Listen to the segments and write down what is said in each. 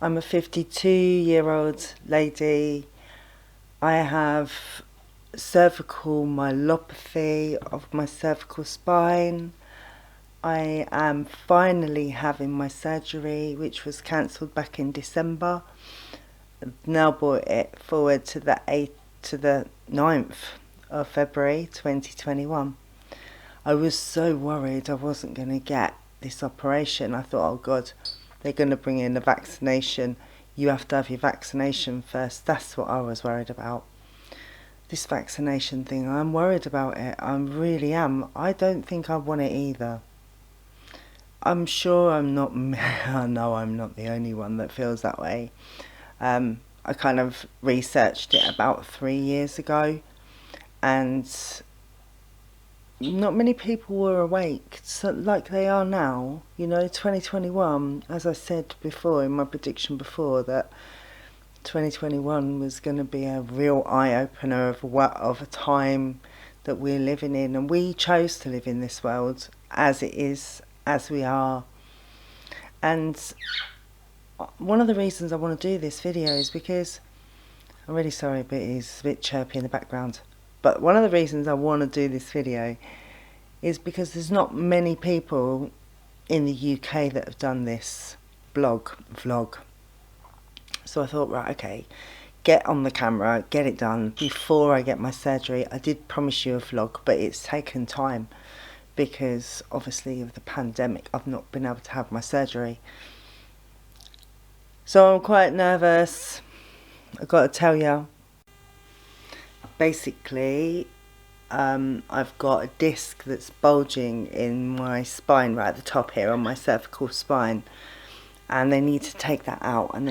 I'm a 52-year-old lady. I have cervical myelopathy of my cervical spine. I am finally having my surgery, which was cancelled back in December. I've now brought it forward to the 9th of February 2021. I was so worried I wasn't going to get this operation. I thought, oh God, they're going to bring in a vaccination. You have to have your vaccination first. That's what I was worried about. This vaccination thing, I'm worried about it. I really am. I don't think I want it either. I'm sure I'm not, I know I'm not the only one that feels that way. I kind of researched it about 3 years ago, and not many people were awake like they are now. 2021, as I said before in my prediction before, that 2021 was going to be a real eye-opener of a time that we're living in, and we chose to live in this world as it is, as we are. And one of the reasons I want to do this video is because, I'm really sorry, but it's a bit chirpy in the background, but one of the reasons I want to do this video is because there's not many people in the UK that have done this vlog. So I thought, right, okay, get on the camera, get it done before I get my surgery. I did promise you a vlog, but it's taken time because obviously of the pandemic I've not been able to have my surgery. So I'm quite nervous, I've got to tell you. Basically, I've got a disc that's bulging in my spine right at the top here on my cervical spine, and they need to take that out, and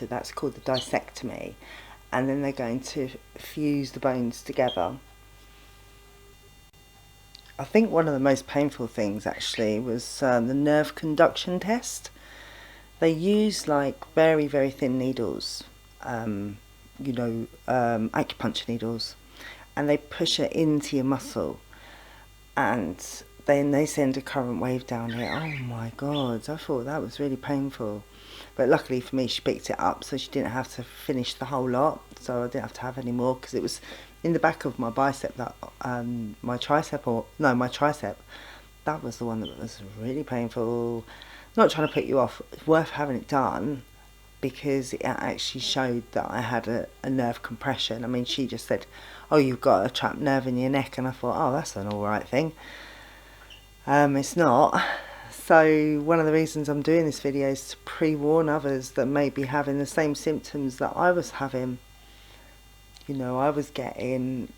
that's called the discectomy, and then they're going to fuse the bones together. I think one of the most painful things actually was the nerve conduction test. They use like very, very thin needles, acupuncture needles, and they push it into your muscle, and then they send a current wave down it. Oh my God, I thought that was really painful. But luckily for me, she picked it up, so she didn't have to finish the whole lot, so I didn't have to have any more, because it was in the back of my bicep, that my tricep, that was the one that was really painful. Not trying to put you off, it's worth having it done, because it actually showed that I had a nerve compression. I mean, she just said, oh, you've got a trapped nerve in your neck, and I thought, oh, that's an alright thing. It's not. So one of the reasons I'm doing this video is to pre-warn others that may be having the same symptoms that I was having. I was getting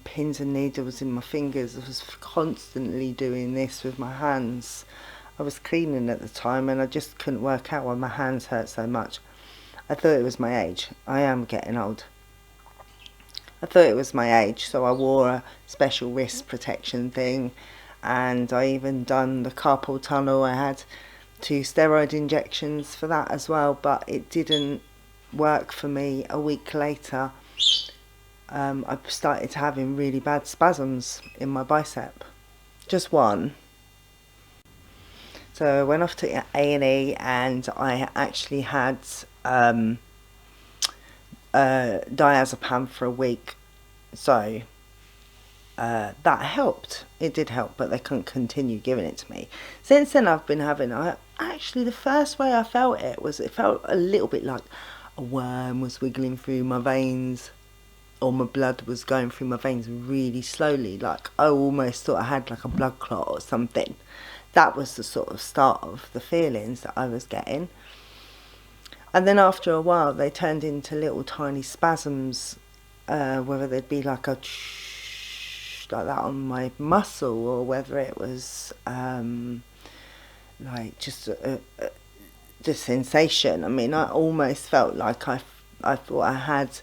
pins and needles in my fingers. I was constantly doing this with my hands. I was cleaning at the time, and I just couldn't work out why my hands hurt so much. I thought it was my age. I am getting old. I thought it was my age, so I wore a special wrist protection thing, and I even done the carpal tunnel. I had 2 steroid injections for that as well, but it didn't work for me. A week later, I started having really bad spasms in my bicep. Just one. So I went off to A&E, and I actually had diazepam for a week. So that helped. It did help, but they couldn't continue giving it to me. Since then I've been having, actually the first way I felt it was, it felt a little bit like a worm was wiggling through my veins, or my blood was going through my veins really slowly, like I almost thought I had like a blood clot or something. That was the sort of start of the feelings that I was getting. And then after a while they turned into little tiny spasms, whether they'd be like a like that on my muscle, or whether it was like just the sensation. I mean, I almost felt like I thought I had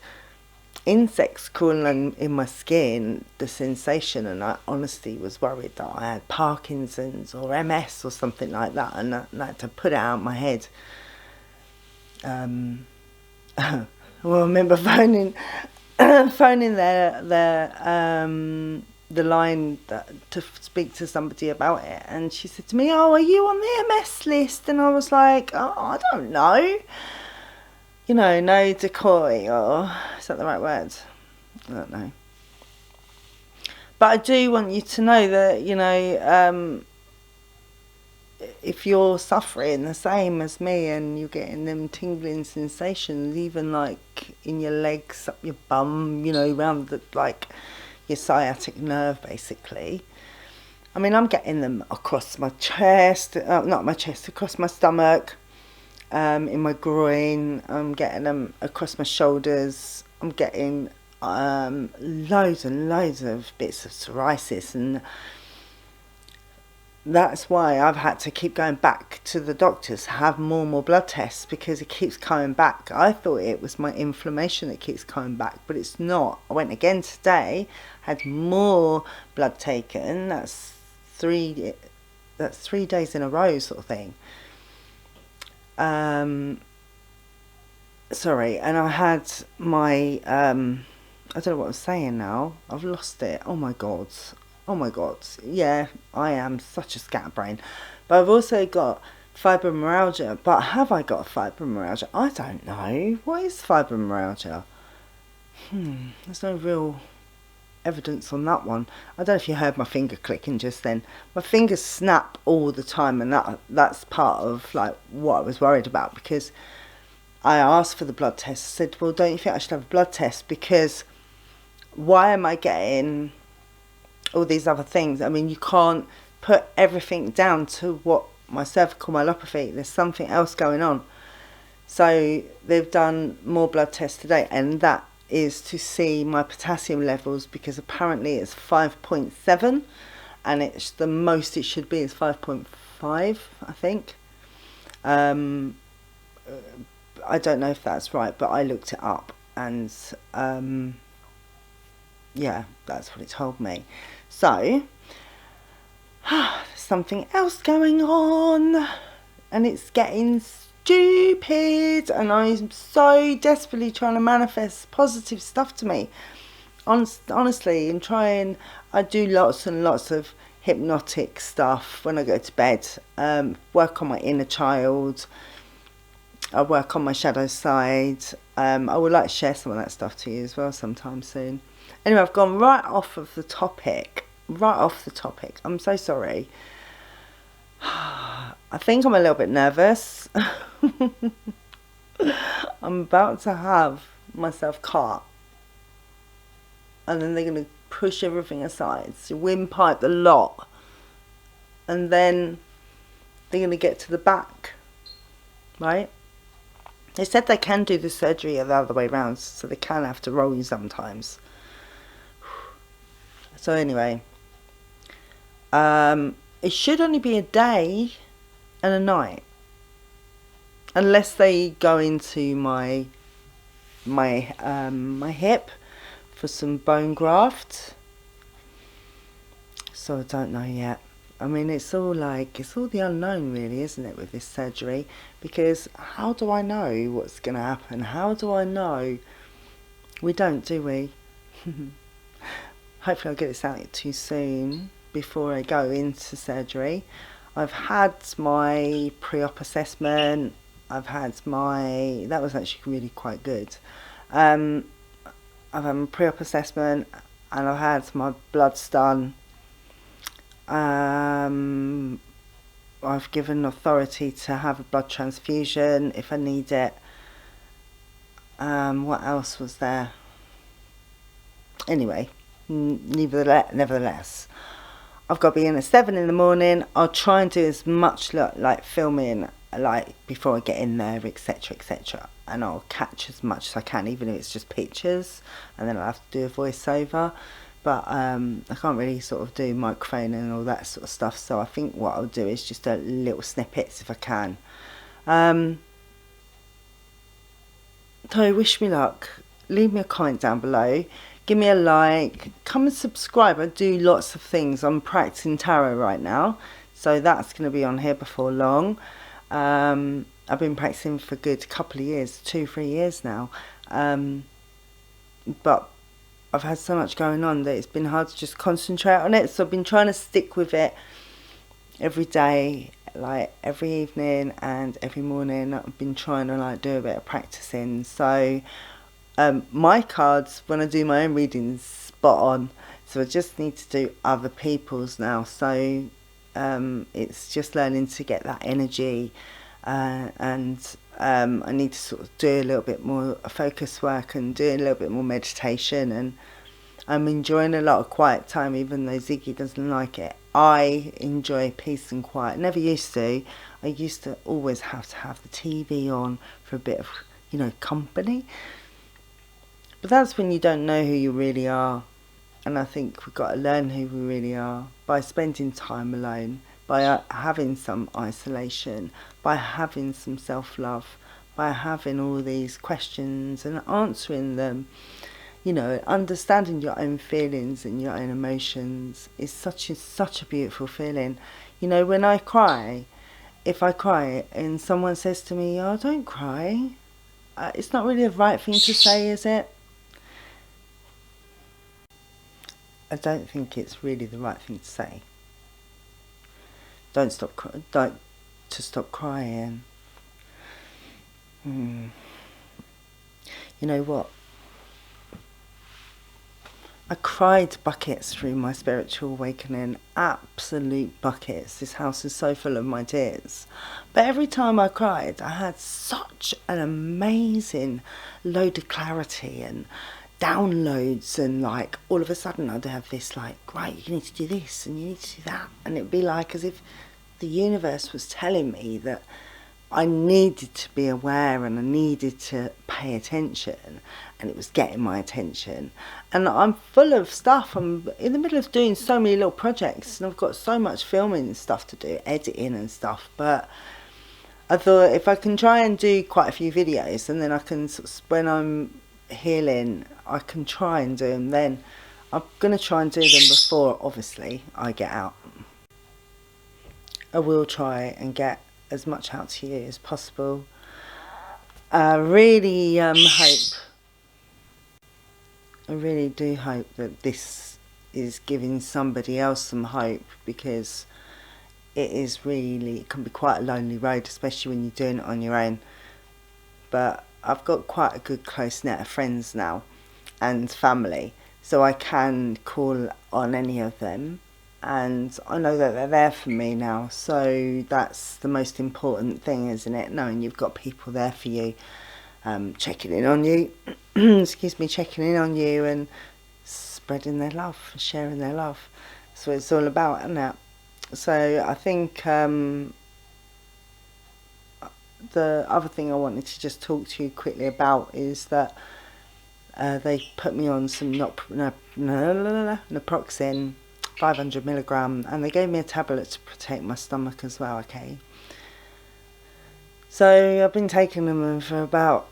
insects crawling in my skin, the sensation, and I honestly was worried that I had Parkinson's or MS or something like that, and I had to put it out of my head. Well, I remember phoning their the line to speak to somebody about it, and she said to me, "Oh, are you on the MS list?" And I was like, "Oh, I don't know." You know, no decoy, or is that the right word? I don't know. But I do want you to know that, you know, if you're suffering the same as me and you're getting them tingling sensations, even like in your legs, up your bum, you know, around the, like, your sciatic nerve, basically. I mean, I'm getting them across my chest, not my chest, across my stomach, in my groin. I'm getting them across my shoulders. I'm getting loads and loads of bits of psoriasis, and that's why I've had to keep going back to the doctors, have more and more blood tests, because it keeps coming back. I thought it was my inflammation that keeps coming back, but it's not. I went again today, had more blood taken. That's 3 days in a row, sort of thing. Sorry, and I had my I don't know what I'm saying now. I've lost it. Oh my god. Oh my god. Yeah, I am such a scatterbrain. But I've also got fibromyalgia. But have I got fibromyalgia? I don't know. What is fibromyalgia? There's no real evidence on that one. I don't know if you heard my finger clicking just then. My fingers snap all the time, and that's part of like what I was worried about, because I asked for the blood test. I said, well, don't you think I should have a blood test? Because why am I getting all these other things? I mean, you can't put everything down to what my cervical myelopathy. There's something else going on. So they've done more blood tests today, and that is to see my potassium levels, because apparently it's 5.7, and it's the most it should be is 5.5, I think. I don't know if that's right, but I looked it up, and yeah, that's what it told me. So there's something else going on, and it's getting stupid, and I'm so desperately trying to manifest positive stuff to me. Honestly, and trying, I do lots and lots of hypnotic stuff when I go to bed, work on my inner child, I work on my shadow side. I would like to share some of that stuff to you as well sometime soon. Anyway, I've gone right off the topic. I'm so sorry. I think I'm a little bit nervous. I'm about to have myself cut, and then they're going to push everything aside, so windpipe the lot, and then they're going to get to the back, right? They said they can do the surgery the other way around, so they can have to roll you sometimes. So anyway, it should only be a day and a night, unless they go into my hip for some bone graft. So I don't know yet. I mean, it's all the unknown, really, isn't it, with this surgery? Because how do I know what's going to happen? How do I know? We don't, do we? Hopefully I'll get this out too soon before I go into surgery. I've had my pre-op assessment. That was actually really quite good. I've had my pre-op assessment, and I've had my bloods done. I've given authority to have a blood transfusion if I need it. What else was there? Anyway, nevertheless, I've got to be in at 7 in the morning. I'll try and do as much like filming like before I get in there, etc, etc, and I'll catch as much as I can, even if it's just pictures, and then I'll have to do a voiceover. But I can't really sort of do microphone and all that sort of stuff, so I think what I'll do is just a little snippets if I can. So wish me luck. Leave me a comment down below. Give me a like. Come and subscribe. I do lots of things. I'm practicing tarot right now, so that's going to be on here before long. I've been practicing for a good couple of years, 2-3 years now. But I've had so much going on that it's been hard to just concentrate on it. So I've been trying to stick with it every day, like every evening and every morning. I've been trying to like do a bit of practicing. So my cards, when I do my own readings, spot on. So I just need to do other people's now. So it's just learning to get that energy, and I need to sort of do a little bit more focus work and do a little bit more meditation. And I'm enjoying a lot of quiet time, even though Ziggy doesn't like it. I enjoy peace and quiet. Never used to. I used to always have to have the TV on for a bit of, company. But that's when you don't know who you really are. And I think we've got to learn who we really are by spending time alone, by having some isolation, by having some self-love, by having all these questions and answering them. Understanding your own feelings and your own emotions is such a beautiful feeling. When I cry, if I cry and someone says to me, "Oh, don't cry," it's not really the right thing to say, is it? I don't think it's really the right thing to say. Don't stop crying. You know what? I cried buckets through my spiritual awakening, absolute buckets. This house is so full of my tears. But every time I cried, I had such an amazing load of clarity and downloads, and like all of a sudden I'd have this like, right, you need to do this and you need to do that. And it'd be like as if the universe was telling me that I needed to be aware and I needed to pay attention, and it was getting my attention. And I'm full of stuff. I'm in the middle of doing so many little projects, and I've got so much filming and stuff to do, editing and stuff. But I thought if I can try and do quite a few videos, and then I can, when I'm healing, I can try and do them then. I'm going to try and do them before, obviously, I get out. I will try and get as much out to you as possible. I really I really do hope that this is giving somebody else some hope, because it can be quite a lonely road, especially when you're doing it on your own. But I've got quite a good close net of friends now and family, so I can call on any of them, and I know that they're there for me now. So that's the most important thing, isn't it? Knowing you've got people there for you, checking in on you checking in on you and spreading their love, sharing their love. That's what it's all about, isn't it? So I think the other thing I wanted to just talk to you quickly about is that they put me on some naproxen, 500 milligram, and they gave me a tablet to protect my stomach as well. Okay, so I've been taking them for about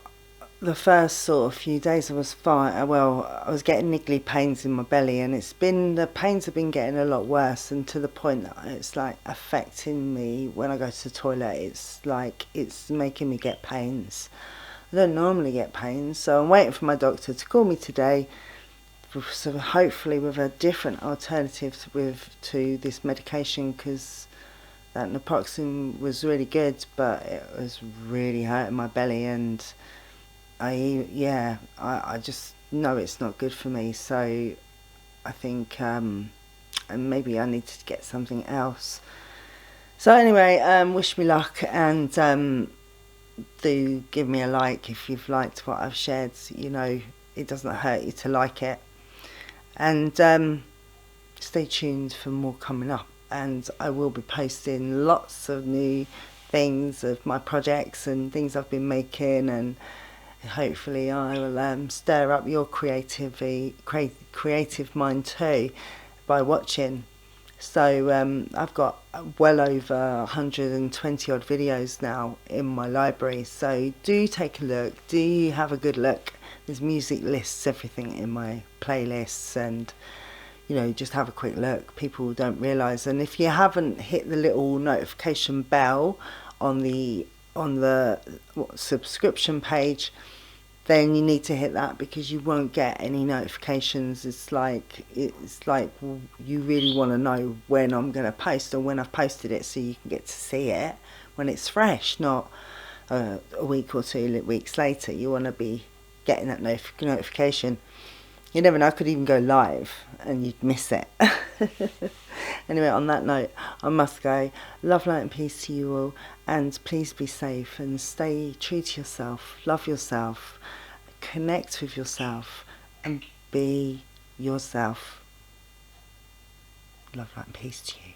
the first sort of few days. I was fine. Well, I was getting niggly pains in my belly, and the pains have been getting a lot worse, and to the point that it's like affecting me when I go to the toilet. It's like it's making me get pains. I don't normally get pains, so I'm waiting for my doctor to call me today, so hopefully with a different alternative to this medication, because that naproxen was really good, but it was really hurting my belly, and I just know it's not good for me. So I think and maybe I need to get something else. So anyway, wish me luck, and do give me a like if you've liked what I've shared. It doesn't hurt you to like it, and stay tuned for more coming up. And I will be posting lots of new things of my projects and things I've been making, and hopefully I will stir up your creative mind too by watching. So I've got well over 120 odd videos now in my library, so do take a look, do have a good look. There's music lists, everything in my playlists, and just have a quick look. People don't realise, and if you haven't hit the little notification bell on the subscription page, then you need to hit that, because you won't get any notifications. It's like you really want to know when I'm going to post, or when I've posted it, so you can get to see it when it's fresh, not a week or 2 weeks later. You want to be getting that notification. You never know, I could even go live and you'd miss it. Anyway, on that note, I must go. Love, light and peace to you all, and please be safe and stay true to yourself. Love yourself, connect with yourself, and be yourself. Love, light and peace to you.